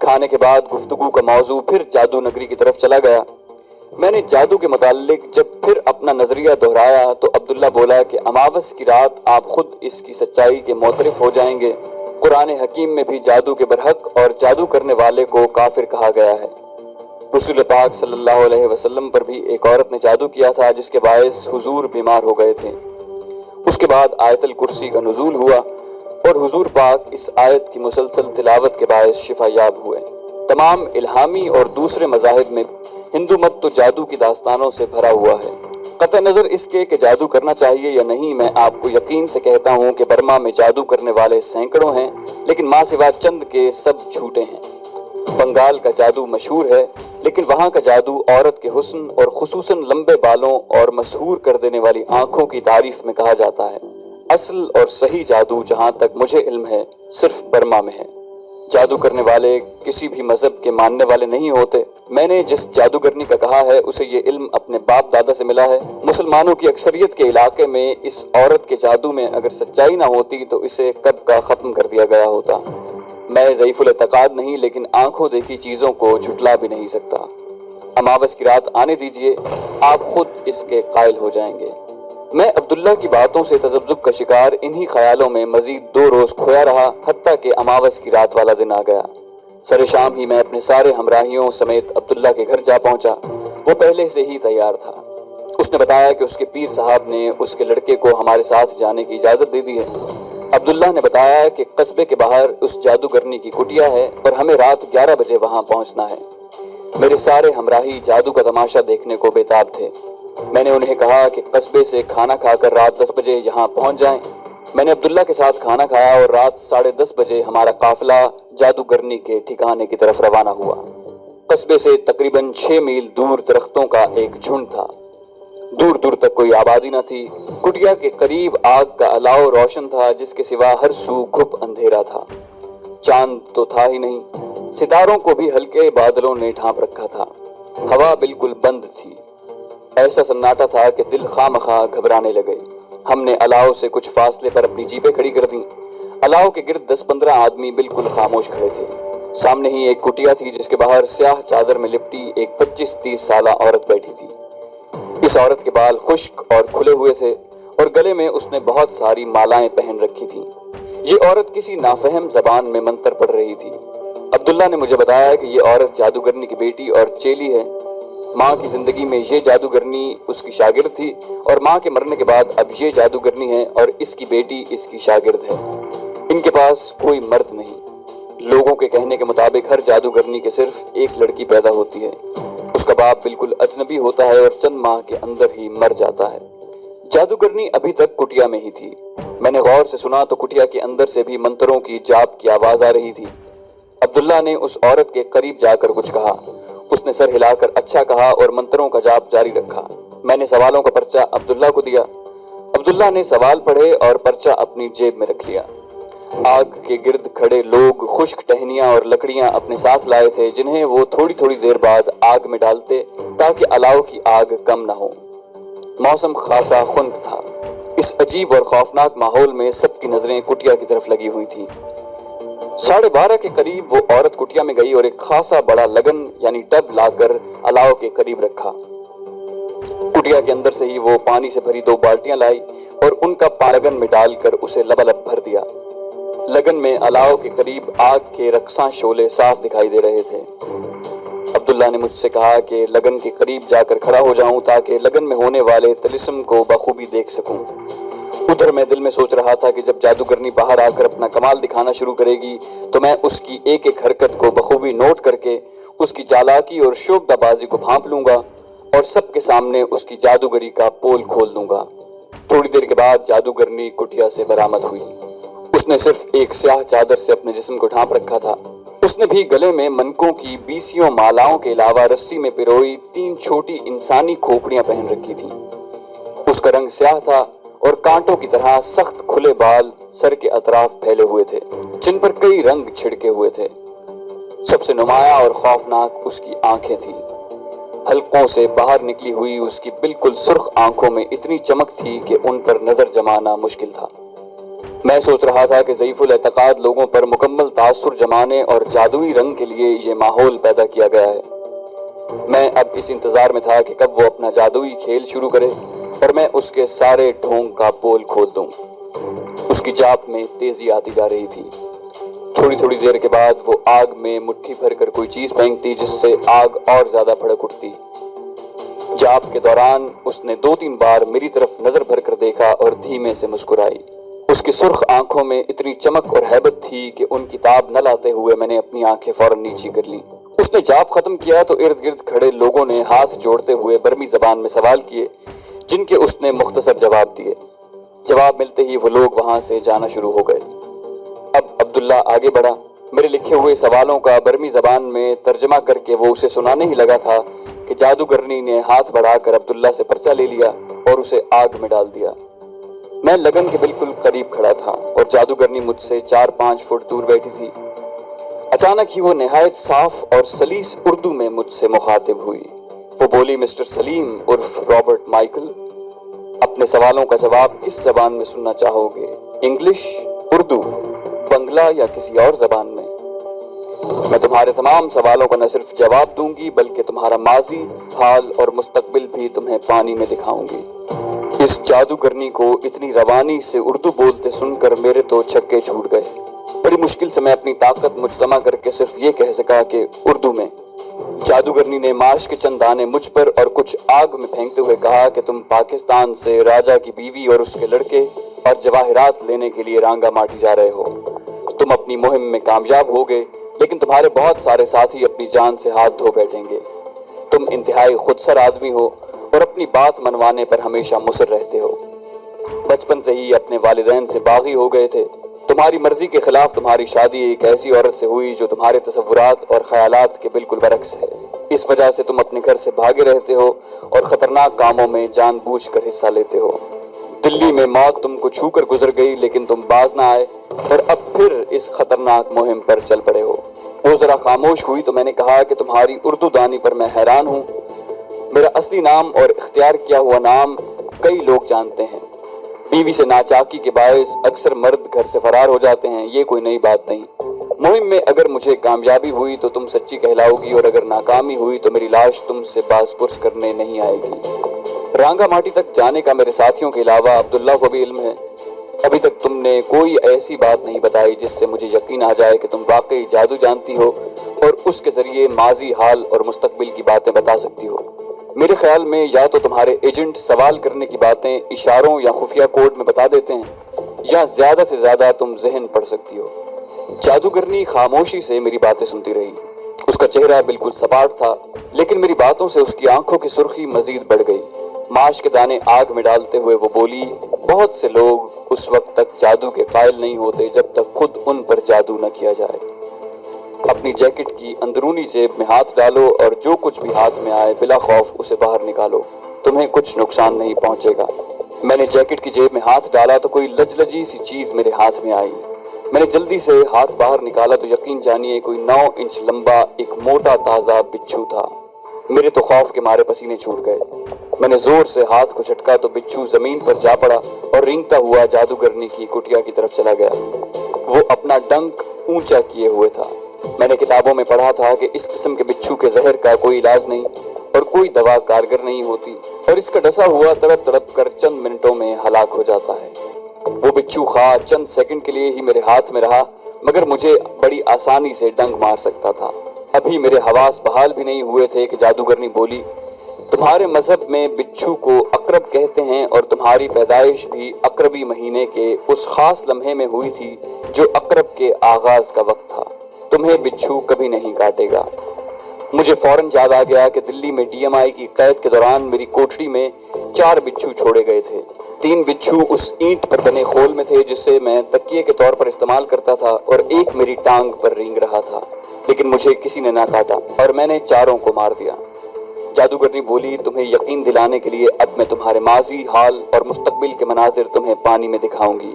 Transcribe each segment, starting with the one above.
کھانے کے بعد گفتگو کا موضوع پھر جادو نگری کی طرف چلا گیا۔ میں نے جادو کے متعلق جب پھر اپنا نظریہ دہرایا تو عبداللہ بولا کہ اماوس کی رات آپ خود اس کی سچائی کے معترف ہو جائیں گے۔ قرآن حکیم میں بھی جادو کے برحق اور جادو کرنے والے کو کافر کہا گیا ہے۔ رسول پاک صلی اللہ علیہ وسلم پر بھی ایک عورت نے جادو کیا تھا جس کے باعث حضور بیمار ہو گئے تھے۔ اس کے بعد آیت الکرسی کا نزول ہوا اور حضور پاک اس آیت کی مسلسل تلاوت کے باعث شفا یاب ہوئے۔ تمام الہامی اور دوسرے مذاہب میں ہندو مت تو جادو کی داستانوں سے بھرا ہوا ہے۔ قطع نظر اس کے کہ جادو کرنا چاہیے یا نہیں، میں آپ کو یقین سے کہتا ہوں کہ برما میں جادو کرنے والے سینکڑوں ہیں، لیکن ماں سوا چند کے سب جھوٹے ہیں۔ بنگال کا جادو مشہور ہے، لیکن وہاں کا جادو عورت کے حسن اور خصوصاً لمبے بالوں اور مسحور کر دینے والی آنکھوں کی تعریف میں کہا جاتا ہے۔ اصل اور صحیح جادو جہاں تک مجھے علم ہے صرف برما میں ہے۔ جادو کرنے والے کسی بھی مذہب کے ماننے والے نہیں ہوتے۔ میں نے جس جادوگرنی کا کہا ہے اسے یہ علم اپنے باپ دادا سے ملا ہے۔ مسلمانوں کی اکثریت کے علاقے میں اس عورت کے جادو میں اگر سچائی نہ ہوتی تو اسے کب کا ختم کر دیا گیا ہوتا۔ میں ضعیف الاعتقاد نہیں، لیکن آنکھوں دیکھی چیزوں کو جھٹلا بھی نہیں سکتا۔ اماوس کی رات آنے دیجئے، آپ خود اس کے قائل ہو جائیں گے۔ میں عبداللہ کی باتوں سے تذبذب کا شکار انہی خیالوں میں مزید 2 روز کھویا رہا، حتیٰ کہ اماوس کی رات والا دن آ گیا۔ سر شام ہی میں اپنے سارے ہمراہیوں سمیت عبداللہ کے گھر جا پہنچا۔ وہ پہلے سے ہی تیار تھا۔ اس نے بتایا کہ اس کے پیر صاحب نے اس کے لڑکے کو ہمارے ساتھ جانے کی اجازت دے دی ہے۔ عبداللہ نے بتایا کہ قصبے کے باہر اس جادوگرنی کی کٹیا ہے اور ہمیں رات 11 بجے وہاں پہنچنا ہے۔ میرے سارے ہمراہی جادو کا تماشا دیکھنے کو بےتاب تھے۔ میں نے انہیں کہا کہ قصبے سے کھانا کھا کر رات 10 بجے یہاں پہنچ جائیں۔ میں نے عبداللہ کے ساتھ کھانا کھایا اور رات 10:30 بجے ہمارا قافلہ جادوگرنی کے ٹھکانے کی طرف روانہ ہوا۔ قصبے سے تقریباً 6 میل دور درختوں کا ایک جھنڈ تھا۔ دور دور تک کوئی آبادی نہ تھی۔ کٹیا کے قریب آگ کا الاؤ روشن تھا جس کے سوا ہر سو گھپ اندھیرا تھا۔ چاند تو تھا ہی نہیں، ستاروں کو بھی ہلکے بادلوں نے ڈھانپ رکھا تھا۔ ہوا بالکل بند تھی۔ ایسا سناٹا تھا کہ دل خواہ مخواہ گھبرانے لگے۔ ہم نے الاؤ سے کچھ فاصلے پر اپنی جیپیں کھڑی کر دیں۔ الاؤ کے گرد 10-15 آدمی بالکل خاموش کھڑے تھے۔ سامنے ہی ایک کٹیا تھی جس کے باہر سیاہ چادر میں لپٹی ایک 25-30 سالہ عورت بیٹھی تھی۔ اس عورت کے بال خشک اور کھلے ہوئے تھے اور گلے میں اس نے بہت ساری مالائیں پہن رکھی تھیں۔ یہ عورت کسی نافہم زبان میں منتر پڑھ رہی تھی۔ عبداللہ نے مجھے بتایا کہ یہ عورت جادوگرنی کی بیٹی اور چیلی ہے۔ ماں کی زندگی میں یہ جادوگرنی اس کی شاگرد تھی اور ماں کے مرنے کے بعد اب یہ جادوگرنی ہے اور اس کی بیٹی اس کی شاگرد ہے۔ ان کے پاس کوئی مرد نہیں۔ لوگوں کے کہنے کے مطابق ہر جادوگرنی کے صرف ایک لڑکی پیدا ہوتی ہے۔ اس کا باپ بالکل اجنبی ہوتا ہے اور چند ماہ کے اندر ہی مر جاتا ہے۔ جادوگرنی ابھی تک کٹیا میں ہی تھی۔ میں نے غور سے سنا تو کٹیا کے اندر سے بھی منتروں کی جاپ کی آواز آ رہی تھی۔ عبداللہ نے اس عورت کے قریب جا کر کچھ کہا۔ اس نے سر ہلا کر اچھا کہا اور منتروں کا جاپ جاری رکھا۔ میں نے سوالوں کا پرچہ عبداللہ کو دیا۔ عبداللہ نے سوال پڑھے اور پرچہ اپنی جیب میں رکھ لیا۔ آگ کے گرد کھڑے لوگ خشک ٹہنیاں اور لکڑیاں اپنے ساتھ لائے تھے جنہیں وہ تھوڑی تھوڑی دیر بعد آگ میں ڈالتے تاکہ الاؤ کی آگ کم نہ ہو۔ موسم خاصا خنک تھا۔ اس عجیب اور خوفناک ماحول میں سب کی نظریں کٹیا کی طرف لگی ہوئی تھیں۔ 12:30 کے قریب وہ عورت کٹیا میں گئی اور ایک خاصا بڑا لگن یعنی ٹب لا کر الاؤ کے قریب رکھا۔ کٹیا کے اندر سے ہی وہ پانی سے بھری 2 بالٹیاں لائی اور ان کا لگن میں ڈال کر اسے لبالب بھر دیا۔ لگن میں الاؤ کے قریب آگ کے رقصاں شعلے صاف دکھائی دے رہے تھے۔ عبداللہ نے مجھ سے کہا کہ لگن کے قریب جا کر کھڑا ہو جاؤں تاکہ لگن میں ہونے والے طلسم کو بخوبی دیکھ سکوں۔ ادھر میں دل میں سوچ رہا تھا کہ جب جادوگرنی باہر آ کر اپنا کمال دکھانا شروع کرے گی تو میں اس کی ایک ایک حرکت کو بخوبی نوٹ کر کے اس کی چالاکی اور شوخدہ بازی کو بھانپ لوں گا اور سب کے سامنے اس کی جادوگری کا پول کھول دوں گا۔ تھوڑی دیر کے بعد جادوگرنی کٹیا سے برآمد ہوئی۔ اس نے صرف ایک سیاہ چادر سے اپنے جسم کو ڈھانپ رکھا تھا۔ اس نے بھی گلے میں منکوں کی 20 مالاؤں کے علاوہ رسی میں پروئی 3 چھوٹی انسانی کھوپڑیاں پہن رکھی تھیں۔ اس کا رنگ سیاہ تھا اور کانٹوں کی طرح سخت کھلے بال سر کے اطراف پھیلے ہوئے تھے جن پر کئی رنگ چھڑکے ہوئے تھے۔ سب سے نمایاں اور خوفناک اس کی آنکھیں تھیں۔ حلقوں سے باہر نکلی ہوئی اس کی بالکل سرخ آنکھوں میں اتنی چمک تھی کہ ان پر نظر جمانا مشکل تھا۔ میں سوچ رہا تھا کہ ضعیف الاعتقاد لوگوں پر مکمل تاثر جمانے اور جادوئی رنگ کے لیے یہ ماحول پیدا کیا گیا ہے۔ میں اب اس انتظار میں تھا کہ کب وہ اپنا جادوئی کھیل شروع کرے اور میں اس کے سارے ڈھونگ کا پول کھول دوں۔ اس کی جاپ میں تیزی آتی جا رہی تھی۔ تھوڑی دیر کے بعد وہ آگ میں مٹھی بھر کر کوئی چیز پھینکتی جس سے آگ اور زیادہ بھڑک اٹھتی۔ جاپ کے دوران اس نے 2-3 بار میری طرف نظر بھر کر دیکھا اور دھیمے سے مسکرائی۔ اس کی سرخ آنکھوں میں اتنی چمک اور ہیبت تھی کہ ان کی تاب نہ لاتے ہوئے میں نے اپنی آنکھیں فوراً نیچی کر لیں۔ اس نے جاپ ختم کیا تو ارد گرد کھڑے لوگوں نے ہاتھ جوڑتے ہوئے برمی زبان میں سوال کیے جن کے اس نے مختصر جواب دیے۔ جواب ملتے ہی وہ لوگ وہاں سے جانا شروع ہو گئے۔ اب عبداللہ آگے بڑھا۔ میرے لکھے ہوئے سوالوں کا برمی زبان میں ترجمہ کر کے وہ اسے سنانے ہی لگا تھا کہ جادوگرنی نے ہاتھ بڑھا کر عبداللہ سے پرچہ لے لیا اور اسے آگ میں ڈال دیا۔ میں لگن کے بالکل قریب کھڑا تھا اور جادوگرنی مجھ سے 4-5 فٹ دور بیٹھی تھی۔ اچانک ہی وہ نہایت صاف اور سلیس اردو میں مجھ سے مخاطب ہوئی۔ وہ بولی، مسٹر سلیم عرف رابرٹ مائیکل، اپنے سوالوں کا جواب کس زبان میں سننا چاہو گے؟ انگلش، اردو، بنگلہ یا کسی اور زبان میں؟ میں تمہارے تمام سوالوں کا نہ صرف جواب دوں گی بلکہ تمہارا ماضی، حال اور مستقبل بھی تمہیں پانی میں دکھاؤں گی۔ اس جادوگرنی کو اتنی روانی سے اردو بولتے سن کر میرے تو چھکے چھوٹ گئے۔ بڑی مشکل سے میں اپنی طاقت مجتمع کر کے صرف یہ کہہ سکا کہ اردو میں۔ جادوگرنی نے ماش کے چند دانے مجھ پر اور کچھ آگ میں پھینکتے ہوئے کہا کہ تم پاکستان سے راجا کی بیوی اور اس کے لڑکے اور جواہرات لینے کے لیے رانگا ماٹی جا رہے ہو۔ تم اپنی مہم میں کامیاب ہوگے لیکن تمہارے بہت سارے ساتھی اپنی جان سے ہاتھ دھو بیٹھیں گے۔ تم انتہائی خودسر آدمی ہو اور اپنی بات منوانے پر ہمیشہ مصر رہتے ہو۔ بچپن سے ہی اپنے والدین سے باغی ہو گئے تھے۔ تمہاری مرضی کے خلاف تمہاری شادی ایک ایسی عورت سے ہوئی جو تمہارے تصورات اور خیالات کے بالکل برعکس ہے۔ اس وجہ سے تم اپنے گھر سے بھاگے رہتے ہو اور خطرناک کاموں میں جان بوجھ کر حصہ لیتے ہو۔ دلی میں موت تم کو چھو کر گزر گئی لیکن تم باز نہ آئے اور اب پھر اس خطرناک مہم پر چل پڑے ہو۔ وہ ذرا خاموش ہوئی تو میں نے کہا کہ تمہاری اردو دانی پر میں حیران ہوں۔ میرا اصلی نام اور اختیار کیا ہوا نام کئی لوگ جانتے ہیں۔ بیوی سے ناچاکی کے باعث اکثر مرد گھر سے فرار ہو جاتے ہیں، یہ کوئی نئی بات نہیں۔ مہم میں اگر مجھے کامیابی ہوئی تو تم سچی کہلاؤ گی اور اگر ناکامی ہوئی تو میری لاش تم سے باز پرس کرنے نہیں آئے گی۔ رانگا ماٹی تک جانے کا میرے ساتھیوں کے علاوہ عبداللہ کو بھی علم ہے۔ ابھی تک تم نے کوئی ایسی بات نہیں بتائی جس سے مجھے یقین آ جائے کہ تم واقعی جادو جانتی ہو اور اس کے ذریعے ماضی، حال اور مستقبل کی باتیں بتا سکتی ہو۔ میرے خیال میں یا تو تمہارے ایجنٹ سوال کرنے کی باتیں اشاروں یا خفیہ کوڈ میں بتا دیتے ہیں یا زیادہ سے زیادہ تم ذہن پڑھ سکتی ہو۔ جادوگرنی خاموشی سے میری باتیں سنتی رہی۔ اس کا چہرہ بالکل سپاٹ تھا لیکن میری باتوں سے اس کی آنکھوں کی سرخی مزید بڑھ گئی۔ ماش کے دانے آگ میں ڈالتے ہوئے وہ بولی، بہت سے لوگ اس وقت تک جادو کے قائل نہیں ہوتے جب تک خود ان پر جادو نہ کیا جائے۔ اپنی جیکٹ کی اندرونی جیب میں ہاتھ ڈالو اور جو کچھ بھی ہاتھ میں آئے بلا خوف اسے باہر نکالو، تمہیں کچھ نقصان نہیں پہنچے گا۔ میں نے جیکٹ کی جیب میں ہاتھ ڈالا تو کوئی لجلجی سی چیز میرے ہاتھ میں آئی۔ میں نے جلدی سے ہاتھ باہر نکالا تو یقین جانیے کوئی 9 انچ لمبا ایک موٹا تازہ بچھو تھا۔ میرے تو خوف کے مارے پسینے چھوٹ گئے۔ میں نے زور سے ہاتھ کو جھٹکا تو بچھو زمین پر جا پڑا اور رینگتا ہوا جادوگرنی کی کٹیا کی طرف چلا گیا۔ وہ اپنا ڈنک اونچا کیے ہوئے تھا۔ میں نے کتابوں میں پڑھا تھا کہ اس قسم کے بچھو کے زہر کا کوئی علاج نہیں اور کوئی دوا کارگر نہیں ہوتی اور اس کا ڈسا ہوا تڑپ تڑپ کر چند منٹوں میں ہلاک ہو جاتا ہے۔ وہ بچھو خواہ چند سیکنڈ کے لیے ہی میرے ہاتھ میں رہا مگر مجھے بڑی آسانی سے ڈنگ مار سکتا تھا۔ ابھی میرے حواس بحال بھی نہیں ہوئے تھے کہ جادوگرنی بولی، تمہارے مذہب میں بچھو کو عقرب کہتے ہیں اور تمہاری پیدائش بھی عقربی مہینے کے اس خاص لمحے میں ہوئی تھی جو عقرب کے آغاز کا وقت تھا۔ تمہیں بچھو کبھی نہیں کاٹے گا۔ مجھے فوراً یاد آ گیا کہ دلی میں ڈی ایم آئی کی قید کے دوران میری کوٹڑی میں 4 بچھو چھوڑے گئے تھے۔ 3 بچھو اس اینٹ پر بنے خول میں تھے جس سے میں تکیے کے طور پر استعمال کرتا تھا اور ایک میری ٹانگ پر رینگ رہا تھا، لیکن مجھے کسی نے نہ کاٹا اور میں نے 4 کو مار دیا۔ جادوگرنی بولی، تمہیں یقین دلانے کے لیے اب میں تمہارے ماضی، حال اور مستقبل کے مناظر تمہیں پانی میں دکھاؤں گی،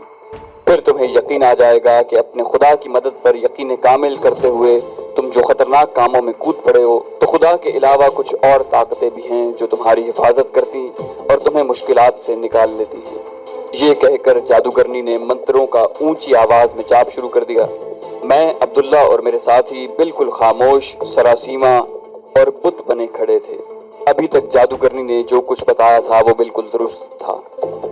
پھر تمہیں یقین آ جائے گا کہ اپنے خدا کی مدد پر یقین کامل کرتے ہوئے تم جو خطرناک کاموں میں کود پڑے ہو تو خدا کے علاوہ کچھ اور طاقتیں بھی ہیں جو تمہاری حفاظت کرتی اور تمہیں مشکلات سے نکال لیتی ہیں۔ یہ کہہ کر جادوگرنی نے منتروں کا اونچی آواز میں جاپ شروع کر دیا۔ میں، عبداللہ اور میرے ساتھی بالکل خاموش، سراسیمہ اور بت بنے کھڑے تھے۔ ابھی تک جادوگرنی نے جو کچھ بتایا تھا وہ بالکل درست تھا۔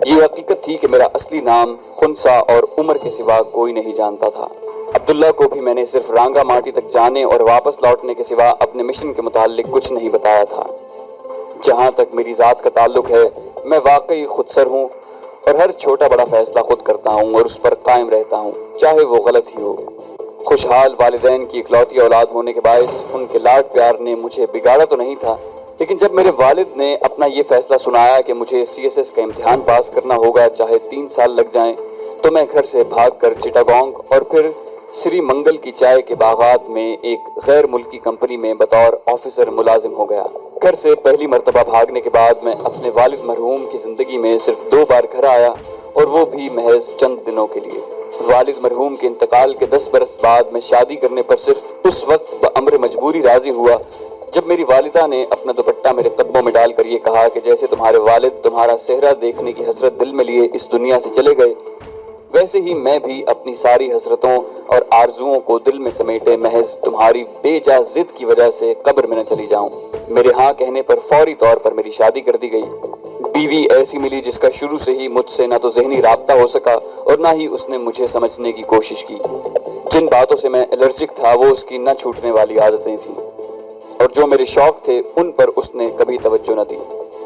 یہ حقیقت تھی کہ میرا اصلی نام خنسا اور عمر کے سوا کوئی نہیں جانتا تھا۔ عبداللہ کو بھی میں نے صرف رانگا ماٹی تک جانے اور واپس لوٹنے کے سوا اپنے مشن کے متعلق کچھ نہیں بتایا تھا۔ جہاں تک میری ذات کا تعلق ہے، میں واقعی خودسر ہوں اور ہر چھوٹا بڑا فیصلہ خود کرتا ہوں اور اس پر قائم رہتا ہوں، چاہے وہ غلط ہی ہو۔ خوشحال والدین کی اکلوتی اولاد ہونے کے باعث ان کے لاڈ پیار نے مجھے بگاڑا تو نہیں تھا، لیکن جب میرے والد نے اپنا یہ فیصلہ سنایا کہ مجھے CSS کا امتحان پاس کرنا ہوگا چاہے 3 سال لگ جائیں، تو میں گھر سے بھاگ کر چٹاگونگ اور پھر سری منگل کی چائے کے باغات میں ایک غیر ملکی کمپنی میں بطور آفیسر ملازم ہو گیا۔ گھر سے پہلی مرتبہ بھاگنے کے بعد میں اپنے والد مرحوم کی زندگی میں صرف 2 بار گھر آیا، اور وہ بھی محض چند دنوں کے لیے۔ والد مرحوم کے انتقال کے 10 برس بعد میں شادی کرنے پر صرف اس وقت بامر مجبوری راضی ہوا جب میری والدہ نے اپنا دوپٹہ میرے قدموں میں ڈال کر یہ کہا کہ جیسے تمہارے والد تمہارا چہرہ دیکھنے کی حسرت دل میں لیے اس دنیا سے چلے گئے، ویسے ہی میں بھی اپنی ساری حسرتوں اور آرزوؤں کو دل میں سمیٹے محض تمہاری بے جا ضد کی وجہ سے قبر میں نہ چلی جاؤں۔ میرے ہاں کہنے پر فوری طور پر میری شادی کر دی گئی۔ بیوی ایسی ملی جس کا شروع سے ہی مجھ سے نہ تو ذہنی رابطہ ہو سکا اور نہ ہی اس نے مجھے سمجھنے کی کوشش کی۔ جن باتوں سے میں الرجک تھا وہ اس کی نہ چھوٹنے والی عادتیں تھیں، اور جو میرے شوق تھے ان پر اس نے کبھی توجہ نہ دی۔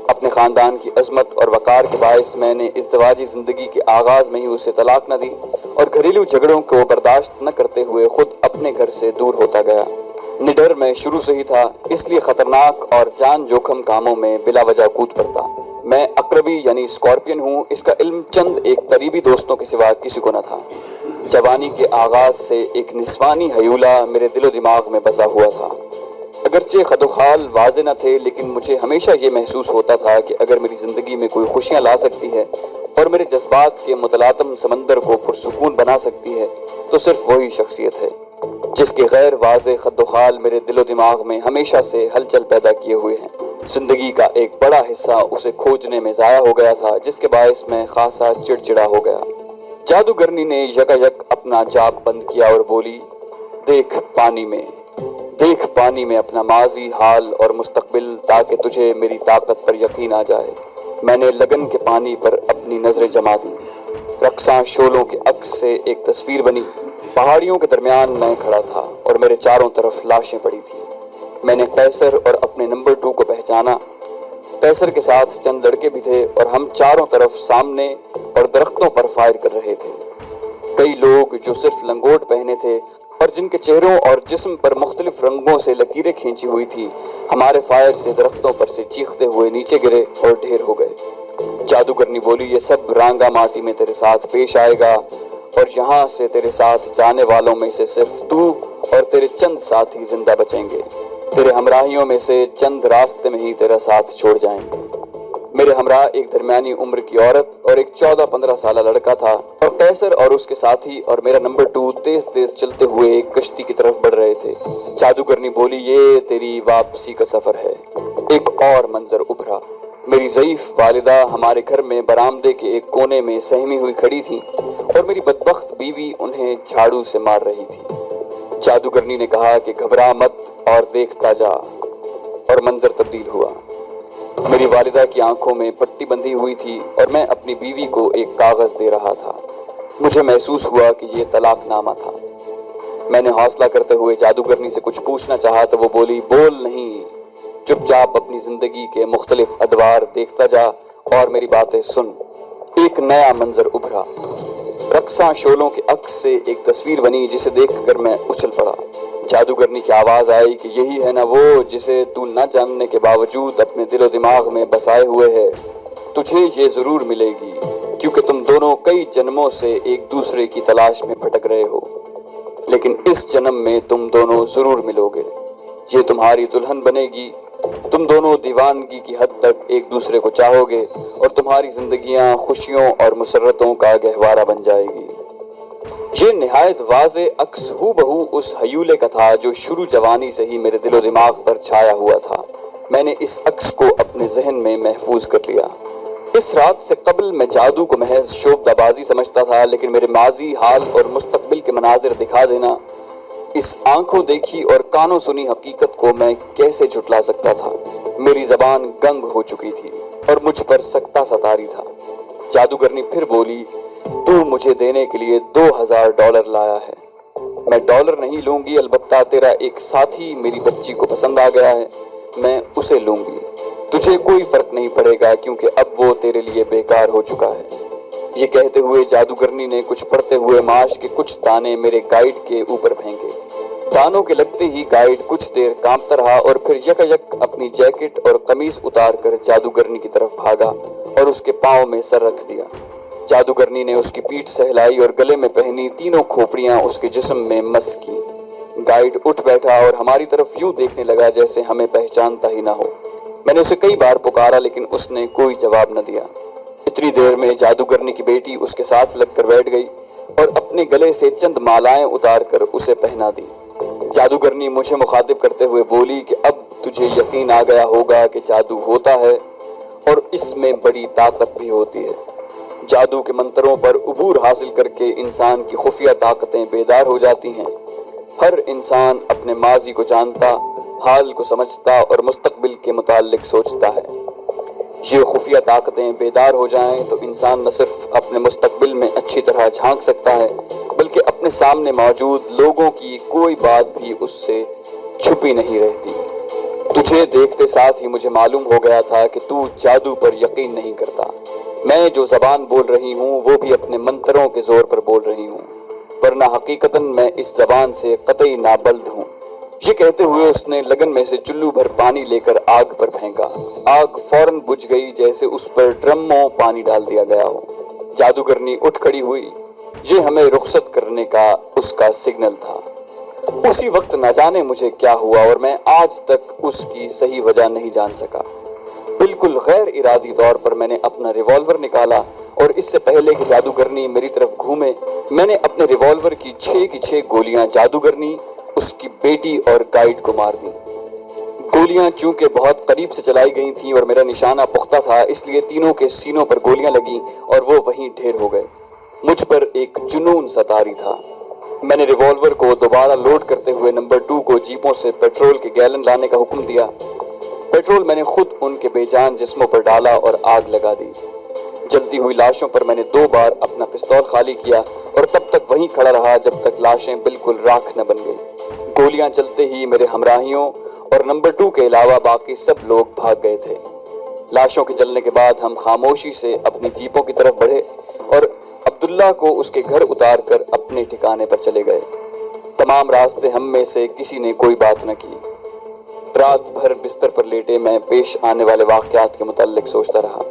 اپنے خاندان کی عظمت اور وقار کے باعث میں نے ازدواجی زندگی کے آغاز میں ہی اسے طلاق نہ دی اور گھریلو جھگڑوں کو برداشت نہ کرتے ہوئے خود اپنے گھر سے دور ہوتا گیا۔ نڈر میں شروع سے ہی تھا، اس لیے خطرناک اور جان جوخم کاموں میں بلا وجہ کود پڑتا۔ میں عقربی یعنی اسکارپین ہوں، اس کا علم چند ایک قریبی دوستوں کے سوا کسی کو نہ تھا۔ جوانی کے آغاز سے ایک نسوانی ہیولہ میرے دل و دماغ میں بسا ہوا تھا۔ اگرچہ خد و خال واضح نہ تھے، لیکن مجھے ہمیشہ یہ محسوس ہوتا تھا کہ اگر میری زندگی میں کوئی خوشیاں لا سکتی ہے اور میرے جذبات کے متلاطم سمندر کو پرسکون بنا سکتی ہے تو صرف وہی شخصیت ہے جس کے غیر واضح خد و خال میرے دل و دماغ میں ہمیشہ سے ہلچل پیدا کیے ہوئے ہیں۔ زندگی کا ایک بڑا حصہ اسے کھوجنے میں ضائع ہو گیا تھا، جس کے باعث میں خاصا چڑچڑا ہو گیا۔ جادوگرنی نے یکایک اپنا جاب بند کیا اور بولی، دیکھ پانی میں اپنا ماضی، حال اور مستقبل، تاکہ تجھے میری طاقت پر یقین آ جائے۔ میں نے لگن کے پانی پر اپنی نظریں جما دیں۔ رقصاں شعلوں کے عکس سے ایک تصویر بنی۔ پہاڑیوں کے درمیان میں کھڑا تھا اور میرے چاروں طرف لاشیں پڑی تھیں۔ میں نے قیصر اور اپنے نمبر 2 کو پہچانا۔ قیصر کے ساتھ چند لڑکے بھی تھے اور ہم چاروں طرف سامنے اور درختوں پر فائر کر رہے تھے۔ کئی لوگ جو صرف لنگوٹ پہنے تھے اور جن کے چہروں اور جسم پر مختلف رنگوں سے لکیریں کھینچی ہوئی تھی، ہمارے فائر سے درختوں پر سے چیختے ہوئے نیچے گرے اور ڈھیر ہو گئے۔ جادوگرنی بولی، یہ سب رانگا ماٹی میں تیرے ساتھ پیش آئے گا، اور یہاں سے تیرے ساتھ جانے والوں میں سے صرف تو اور تیرے چند ساتھی زندہ بچیں گے۔ تیرے ہمراہیوں میں سے چند راستے میں ہی تیرا ساتھ چھوڑ جائیں گے۔ میرے ہمراہ ایک درمیانی عمر کی عورت اور ایک 14-15 سالہ لڑکا تھا، اور قیصر اور اس کے ساتھی اور میرا نمبر 2 تیز تیز چلتے ہوئے ایک کشتی کی طرف بڑھ رہے تھے۔ جادوگرنی بولی، یہ تیری واپسی کا سفر ہے۔ ایک اور منظر ابھرا۔ میری ضعیف والدہ ہمارے گھر میں برآمدے کے ایک کونے میں سہمی ہوئی کھڑی تھی اور میری بدبخت بیوی انہیں جھاڑو سے مار رہی تھی۔ جادوگرنی نے کہا کہ گھبرا مت اور دیکھتا جا، اور منظر تبدیل ہوا۔ میری والدہ کی آنکھوں میں پٹی بندھی ہوئی تھی اور میں اپنی بیوی کو ایک کاغذ دے رہا تھا۔ مجھے محسوس ہوا کہ یہ طلاق نامہ تھا۔ میں نے حوصلہ کرتے ہوئے جادوگرنی سے کچھ پوچھنا چاہا تو وہ بولی، بول نہیں، چپ چاپ اپنی زندگی کے مختلف ادوار دیکھتا جا اور میری باتیں سن۔ ایک نیا منظر ابھرا۔ رقصاں شعلوں کے عکس سے ایک تصویر بنی جسے دیکھ کر میں اچھل پڑا۔ جادوگرنی کی آواز آئی کہ یہی ہے نا وہ جسے تو نہ جاننے کے باوجود اپنے دل و دماغ میں بسائے ہوئے ہے۔ تجھے یہ ضرور ملے گی، کیونکہ تم دونوں کئی جنموں سے ایک دوسرے کی تلاش میں بھٹک رہے ہو، لیکن اس جنم میں تم دونوں ضرور ملو گے۔ یہ تمہاری دلہن بنے گی، تم دونوں دیوانگی کی حد تک ایک دوسرے کو چاہو گے اور تمہاری زندگیاں خوشیوں اور مسرتوں کا گہوارہ بن جائے گی۔ یہ نہایت واضح عکس ہو بہو اس ہیولے کا تھا جو شروع جوانی سے ہی میرے دل و دماغ پر چھایا ہوا تھا۔ میں نے اس عکس کو اپنے ذہن میں محفوظ کر لیا۔ اس رات سے قبل میں جادو کو محض شعبدہ بازی سمجھتا تھا، لیکن میرے ماضی، حال اور مستقبل کے مناظر دکھا دینا، اس آنکھوں دیکھی اور کانوں سنی حقیقت کو میں کیسے جھٹلا سکتا تھا؟ میری زبان گنگ ہو چکی تھی اور مجھ پر سکتہ ستاری تھا۔ جادوگرنی پھر بولی، تو مجھے دینے کے لیے $2000 لایا ہے۔ میں ڈالر نہیں لوں گی، البتہ تیرا ایک ساتھی میری بچی کو پسند آ گیا ہے، میں اسے لوں گی۔ تجھے کوئی فرق نہیں پڑے گا کیونکہ اب وہ تیرے لیے بیکار ہو چکا ہے۔ یہ کہتے ہوئے جادوگرنی نے کچھ پڑھتے ہوئے معاش کے کچھ دانے میرے گائیڈ کے اوپر پھینکے۔ دانوں کے لگتے ہی گائیڈ کچھ دیر کانپتا رہا اور پھر یکایک اپنی جیکٹ اور قمیص اتار کر جادوگرنی کی طرف بھاگا اور اس کے پاؤں میں سر رکھ دیا۔ جادوگرنی نے اس کی پیٹھ سہلائی اور گلے میں پہنی تینوں کھوپڑیاں اس کے جسم میں مس کی۔ گائیڈ اٹھ بیٹھا اور ہماری طرف یوں دیکھنے لگا جیسے ہمیں پہچانتا ہی نہ ہو۔ میں نے اسے کئی بار پکارا لیکن اس نے کوئی جواب نہ دیا۔ اتنی دیر میں جادوگرنی کی بیٹی اس کے ساتھ لگ کر بیٹھ گئی اور اپنے گلے سے چند مالائیں اتار کر اسے پہنا دی۔ جادوگرنی مجھے مخاطب کرتے ہوئے بولی کہ اب تجھے یقین آ گیا ہوگا کہ جادو ہوتا ہے اور اس میں بڑی طاقت بھی ہوتی ہے۔ جادو کے منتروں پر عبور حاصل کر کے انسان کی خفیہ طاقتیں بیدار ہو جاتی ہیں۔ ہر انسان اپنے ماضی کو جانتا، حال کو سمجھتا اور مستقبل کے متعلق سوچتا ہے۔ یہ خفیہ طاقتیں بیدار ہو جائیں تو انسان نہ صرف اپنے مستقبل میں اچھی طرح جھانک سکتا ہے بلکہ اپنے سامنے موجود لوگوں کی کوئی بات بھی اس سے چھپی نہیں رہتی۔ تجھے دیکھتے ساتھ ہی مجھے معلوم ہو گیا تھا کہ تو جادو پر یقین نہیں کرتا۔ میں جو زبان بول رہی ہوں وہ بھی اپنے منتروں کے زور پر بول رہی ہوں، ورنہ حقیقتاً میں اس زبان سے قطعی نابلد ہوں۔ یہ کہتے ہوئے اس نے لگن میں سے چلو بھر پانی لے کر آگ پر پھینکا۔ آگ فوراً بجھ گئی جیسے اس پر ڈرموں پانی ڈال دیا گیا ہو۔ جادوگرنی اٹھ کھڑی ہوئی۔ یہ ہمیں رخصت کرنے کا اس کا سگنل تھا۔ اسی وقت نہ جانے مجھے کیا ہوا اور میں آج تک اس کی صحیح وجہ نہیں جان سکا۔ بالکل غیر ارادی طور پر میں نے اپنا ریوالور نکالا اور اس سے پہلے کہ جادوگرنی میری طرف گھومے میں نے اپنے ریوالور کی 6 کی 6 گولیاں جادوگرنی، اس کی بیٹی اور گائیڈ کو مار دیں۔ گولیاں چونکہ بہت قریب سے چلائی گئی تھیں اور میرا نشانہ پختہ تھا، اس لیے تینوں کے سینوں پر گولیاں لگیں اور وہ وہیں ڈھیر ہو گئے۔ مجھ پر ایک جنون سطاری تھا۔ میں نے ریوالور کو دوبارہ لوڈ کرتے ہوئے نمبر 2 کو جیپوں سے پیٹرول کے گیلن لانے کا حکم دیا۔ پیٹرول میں نے خود ان کے بے جان جسموں پر ڈالا اور آگ لگا دی۔ جلتی ہوئی لاشوں پر میں نے 2 بار اپنا پستول خالی کیا اور تب تک وہیں کھڑا رہا جب تک لاشیں بالکل راکھ نہ بن گئی۔ گولیاں چلتے ہی میرے ہمراہیوں اور نمبر 2 کے علاوہ باقی سب لوگ بھاگ گئے تھے۔ لاشوں کے جلنے کے بعد ہم خاموشی سے اپنی جیپوں کی طرف بڑھے اور عبداللہ کو اس کے گھر اتار کر اپنے ٹھکانے پر چلے گئے۔ تمام راستے ہم میں سے کسی نے کوئی بات نہ کی۔ رات بھر بستر پر لیٹے میں پیش آنے والے واقعات کے متعلق سوچتا رہا۔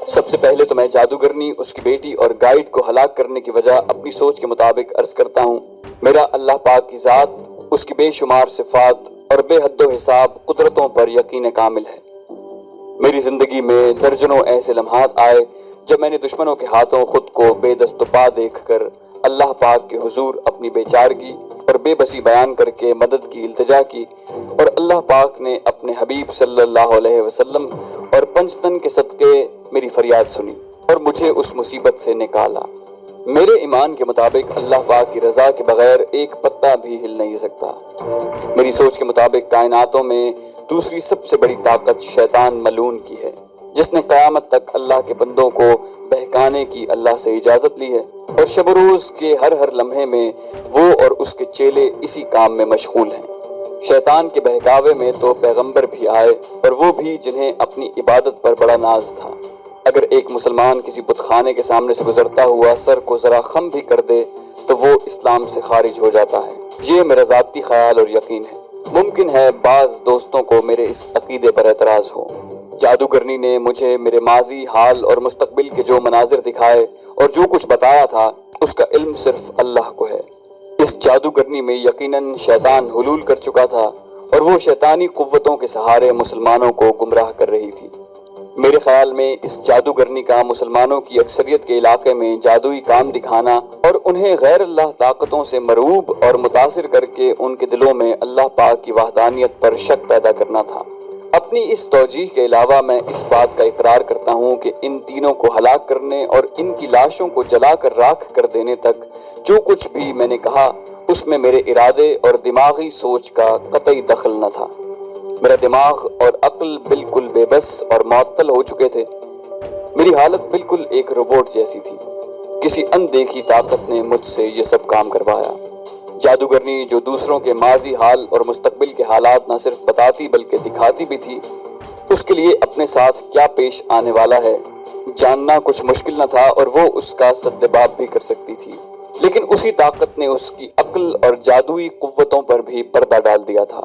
سب سے پہلے تو میں جادوگرنی، اس کی بیٹی اور گائیڈ کو ہلاک کرنے کی وجہ اپنی سوچ کے مطابق عرض کرتا ہوں۔ میرا اللہ پاک کی ذات، اس کی بے شمار صفات اور بے حد و حساب قدرتوں پر یقین کامل ہے۔ میری زندگی میں درجنوں ایسے لمحات آئے جب میں نے دشمنوں کے ہاتھوں خود کو بے دست و پا دیکھ کر اللہ پاک کے حضور اپنی بے چارگی اور بے بسی بیان کر کے مدد کی التجا کی اور اللہ پاک نے اپنے حبیب صلی اللہ علیہ وسلم اور پنجتن کے صدقے میری فریاد سنی اور مجھے اس مصیبت سے نکالا۔ میرے ایمان کے مطابق اللہ پاک کی رضا کے بغیر ایک پتا بھی ہل نہیں سکتا۔ میری سوچ کے مطابق کائناتوں میں دوسری سب سے بڑی طاقت شیطان ملعون کی ہے، جس نے قیامت تک اللہ کے بندوں کو بہکانے کی اللہ سے اجازت لی ہے اور شب و روز کے ہر لمحے میں وہ اور اس کے چیلے اسی کام میں مشغول ہیں۔ شیطان کے بہکاوے میں تو پیغمبر بھی آئے اور وہ بھی جنہیں اپنی عبادت پر بڑا ناز تھا۔ اگر ایک مسلمان کسی بت خانے کے سامنے سے گزرتا ہوا سر کو ذرا خم بھی کر دے تو وہ اسلام سے خارج ہو جاتا ہے۔ یہ میرا ذاتی خیال اور یقین ہے۔ ممکن ہے بعض دوستوں کو میرے اس عقیدے پر اعتراض ہو۔ جادوگرنی نے مجھے میرے ماضی، حال اور مستقبل کے جو مناظر دکھائے اور جو کچھ بتایا تھا اس کا علم صرف اللہ کو ہے۔ اس جادوگرنی میں یقیناً شیطان حلول کر چکا تھا اور وہ شیطانی قوتوں کے سہارے مسلمانوں کو گمراہ کر رہی تھی۔ میرے خیال میں اس جادوگرنی کا مسلمانوں کی اکثریت کے علاقے میں جادوئی کام دکھانا اور انہیں غیر اللہ طاقتوں سے مرعوب اور متاثر کر کے ان کے دلوں میں اللہ پاک کی وحدانیت پر شک پیدا کرنا تھا۔ اپنی اس توجیح کے علاوہ میں اس بات کا اقرار کرتا ہوں کہ ان تینوں کو ہلاک کرنے اور ان کی لاشوں کو جلا کر راکھ کر دینے تک جو کچھ بھی میں نے کہا اس میں میرے ارادے اور دماغی سوچ کا قطعی دخل نہ تھا۔ میرا دماغ اور عقل بالکل بے بس اور معطل ہو چکے تھے۔ میری حالت بالکل ایک روبوٹ جیسی تھی۔ کسی اندیکھی طاقت نے مجھ سے یہ سب کام کروایا۔ جادوگرنی جو دوسروں کے ماضی حال اور مستقبل کے حالات نہ صرف بتاتی بلکہ دکھاتی بھی تھی، اس کے لیے اپنے ساتھ کیا پیش آنے والا ہے جاننا کچھ مشکل نہ تھا اور وہ اس کا سدباب بھی کر سکتی تھی، لیکن اسی طاقت نے اس کی عقل اور جادوئی قوتوں پر بھی پردہ ڈال دیا تھا۔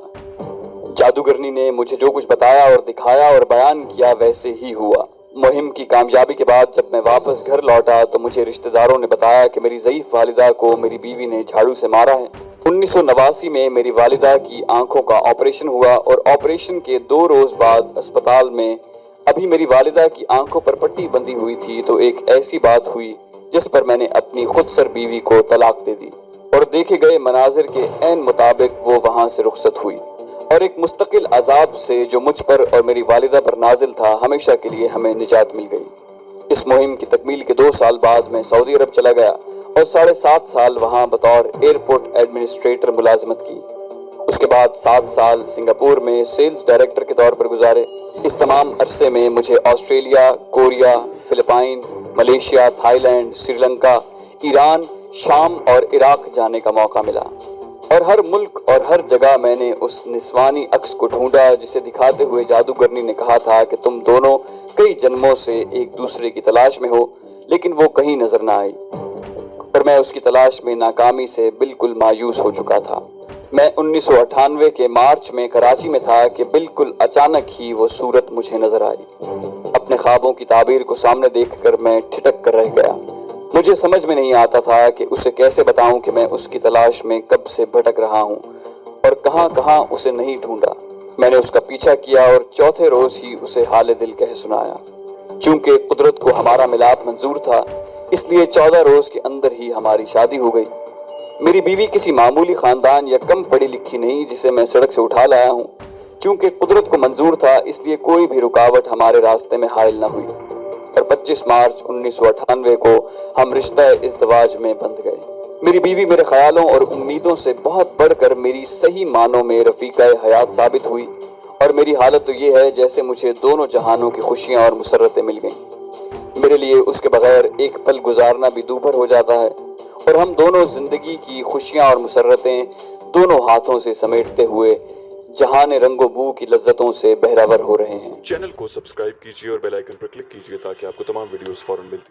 جادوگرنی نے مجھے جو کچھ بتایا اور دکھایا اور بیان کیا ویسے ہی ہوا۔ مہم کی کامیابی کے بعد جب میں واپس گھر لوٹا تو مجھے رشتہ داروں نے بتایا کہ میری ضعیف والدہ کو میری بیوی نے جھاڑو سے مارا ہے۔ 1989 میں میری والدہ کی آنکھوں کا آپریشن ہوا اور آپریشن کے 2 روز بعد اسپتال میں ابھی میری والدہ کی آنکھوں پر پٹی بندھی ہوئی تھی تو ایک ایسی بات ہوئی جس پر میں نے اپنی خود سر بیوی کو طلاق دے دی اور دیکھے گئے مناظر کے عین مطابق وہ وہاں سے رخصت ہوئی، اور ایک مستقل عذاب سے جو مجھ پر اور میری والدہ پر نازل تھا ہمیشہ کے لیے ہمیں نجات مل گئی۔ اس مہم کی تکمیل کے 2 سال بعد میں سعودی عرب چلا گیا اور 7.5 سال وہاں بطور ایئرپورٹ ایڈمنسٹریٹر ملازمت کی۔ اس کے بعد 7 سال سنگاپور میں سیلز ڈائریکٹر کے طور پر گزارے۔ اس تمام عرصے میں مجھے Australia, Korea, Philippines, Malaysia, Thailand, Sri Lanka, ایران، شام اور عراق جانے کا موقع ملا، اور ہر ملک اور ہر جگہ میں نے اس نسوانی عکس کو ڈھونڈا جسے دکھاتے ہوئے جادوگرنی نے کہا تھا کہ تم دونوں کئی جنموں سے ایک دوسرے کی تلاش میں ہو، لیکن وہ کہیں نظر نہ آئی، اور میں اس کی تلاش میں ناکامی سے بالکل مایوس ہو چکا تھا۔ میں 1998 کے مارچ میں کراچی میں تھا کہ بالکل اچانک ہی وہ صورت مجھے نظر آئی۔ اپنے خوابوں کی تعبیر کو سامنے دیکھ کر میں ٹھٹک کر رہ گیا۔ مجھے سمجھ میں نہیں آتا تھا کہ اسے کیسے بتاؤں کہ میں اس کی تلاش میں کب سے بھٹک رہا ہوں اور کہاں کہاں اسے نہیں ڈھونڈا۔ میں نے اس کا پیچھا کیا اور چوتھے روز ہی اسے حال دل کہہ سنایا۔ چونکہ قدرت کو ہمارا ملاپ منظور تھا، اس لیے 14 روز کے اندر ہی ہماری شادی ہو گئی۔ میری بیوی کسی معمولی خاندان یا کم پڑھی لکھی نہیں جسے میں سڑک سے اٹھا لایا ہوں۔ چونکہ قدرت کو منظور تھا اس لیے کوئی بھی رکاوٹ ہمارے راستے میں حائل نہ ہوئی، اور 25 مارچ 1998 کو ہم رشتہ ازدواج میں بندھ گئے۔ میری بیوی میرے خیالوں اور امیدوں سے بہت بڑھ کر میری صحیح معنوں میں رفیقہ حیات ثابت ہوئی، اور میری حالت تو یہ ہے جیسے مجھے دونوں جہانوں کی خوشیاں اور مسرتیں مل گئیں۔ میرے لیے اس کے بغیر ایک پل گزارنا بھی دوبھر ہو جاتا ہے، اور ہم دونوں زندگی کی خوشیاں اور مسرتیں دونوں ہاتھوں سے سمیٹتے ہوئے جہان رنگ و بو کی لذتوں سے بہرہ ور ہو رہے ہیں۔ چینل کو سبسکرائب کیجیے اور بیل آئیکن پر کلک کیجیے تاکہ آپ کو تمام ویڈیوز فوراً ملتی